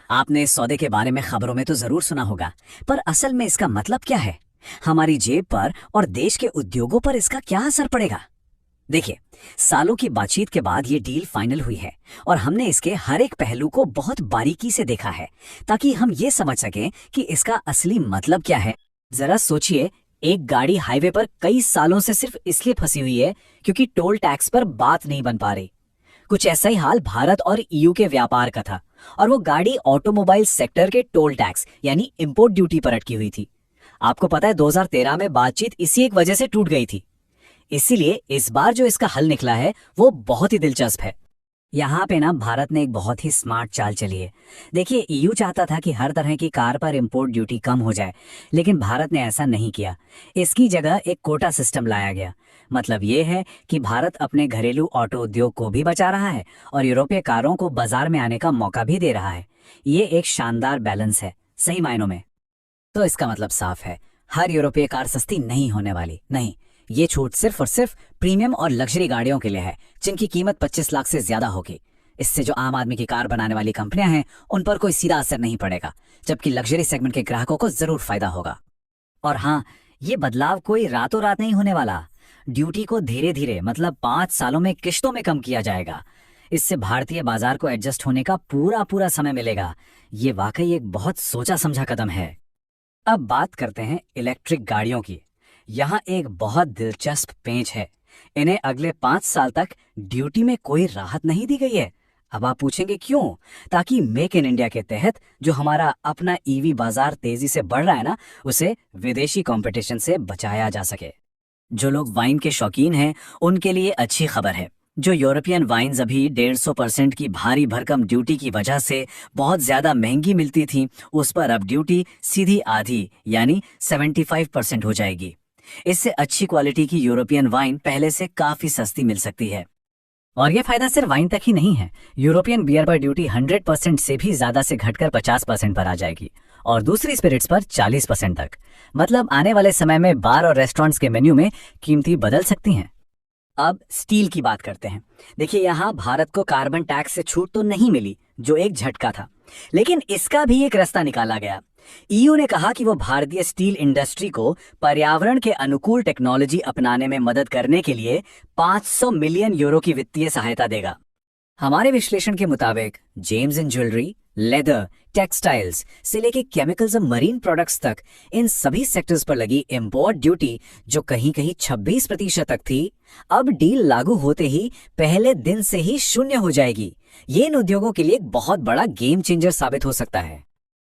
आपने इस सौदे के बारे में खबरों में तो जरूर सुना होगा, पर असल में इसका मतलब क्या है? हमारी जेब पर और देश के उद्योगों पर इसका क्या असर पड़ेगा? देखिए, सालों की बातचीत के बाद ये डील फाइनल हुई है और हमने इसके हर एक पहलू को बहुत बारीकी से देखा है ताकि हम ये समझ सकें कि इसका असली मतलब क्या है। जरा सोचिए, एक गाड़ी हाईवे पर कई सालों से सिर्फ इसलिए फंसी हुई है क्योंकि टोल टैक्स पर बात नहीं बन पा रही। कुछ ऐसा ही हाल भारत और ईयू के व्यापार का था, और वो गाड़ी ऑटोमोबाइल सेक्टर के टोल टैक्स यानी इंपोर्ट ड्यूटी पर अटकी हुई थी। आपको पता है 2013 में बातचीत इसी एक वजह से टूट गई थी। इसीलिए इस बार जो इसका हल निकला है वो बहुत ही दिलचस्प है। यहाँ पे ना भारत ने एक बहुत ही स्मार्ट चाल चली है। देखिए, ईयू चाहता था कि हर तरह की कार पर इंपोर्ट ड्यूटी कम हो जाए, लेकिन भारत ने ऐसा नहीं किया। इसकी जगह एक कोटा सिस्टम लाया गया। मतलब ये है कि भारत अपने घरेलू ऑटो उद्योग को भी बचा रहा है और यूरोपीय कारों को बाजार में आने का मौका भी दे रहा है। ये एक शानदार बैलेंस है सही मायनों में। तो इसका मतलब साफ है, हर यूरोपीय कार सस्ती नहीं होने वाली। नहीं, ये छूट सिर्फ और सिर्फ प्रीमियम और लग्जरी गाड़ियों के लिए है जिनकी कीमत 25 लाख से ज्यादा होगी। इससे जो आम आदमी की कार बनाने वाली कंपनियां हैं उन पर कोई सीधा असर नहीं पड़ेगा, जबकि लग्जरी सेगमेंट के ग्राहकों को जरूर फायदा होगा। और हाँ, ये बदलाव कोई रातों रात नहीं होने वाला। ड्यूटी को धीरे धीरे, मतलब 5 सालों में किश्तों में कम किया जाएगा। इससे भारतीय बाजार को एडजस्ट होने का पूरा पूरा समय मिलेगा। ये वाकई एक बहुत सोचा समझा कदम है। अब बात करते हैं इलेक्ट्रिक गाड़ियों की। यहाँ एक बहुत दिलचस्प पेंच है। इन्हें अगले 5 साल तक ड्यूटी में कोई राहत नहीं दी गई है। अब आप पूछेंगे क्यों? ताकि मेक इन इंडिया के तहत जो हमारा अपना ईवी बाजार तेजी से बढ़ रहा है ना, उसे विदेशी कंपटीशन से बचाया जा सके। जो लोग वाइन के शौकीन हैं उनके लिए अच्छी खबर है। जो यूरोपियन वाइन्स अभी 150% की भारी भरकम ड्यूटी की वजह से बहुत ज्यादा महंगी मिलती थी, उस पर अब ड्यूटी सीधी आधी यानी 75% हो जाएगी। इससे अच्छी क्वालिटी की यूरोपियन वाइन पहले से काफी सस्ती मिल सकती है। और यह फायदा सिर्फ वाइन तक ही नहीं है। यूरोपियन बियर पर ड्यूटी 100% से भी ज्यादा से घटकर 50% पर आ जाएगी और दूसरी स्पिरिट्स पर 40% तक। मतलब आने वाले समय में बार और रेस्टोरेंट्स के मेन्यू में कीमतें बदल सकती हैं। अब स्टील की बात करते हैं। देखिए, यहाँ भारत को कार्बन टैक्स से छूट तो नहीं मिली, जो एक झटका था, लेकिन इसका भी एक रास्ता निकाला गया। ईयू ने कहा कि वो भारतीय स्टील इंडस्ट्री को पर्यावरण के अनुकूल टेक्नोलॉजी अपनाने में मदद करने के लिए 500 मिलियन यूरो की वित्तीय सहायता देगा। हमारे विश्लेषण के मुताबिक James and jewellery, leather, textiles से लेके केमिकल्स और मरीन प्रोडक्ट्स तक, इन सभी सेक्टर्स पर लगी इंपोर्ट ड्यूटी जो कहीं कहीं 26% तक थी, अब डील लागू होते ही पहले दिन से ही शून्य हो जाएगी। ये इन उद्योगों के लिए एक बहुत बड़ा गेम चेंजर साबित हो सकता है।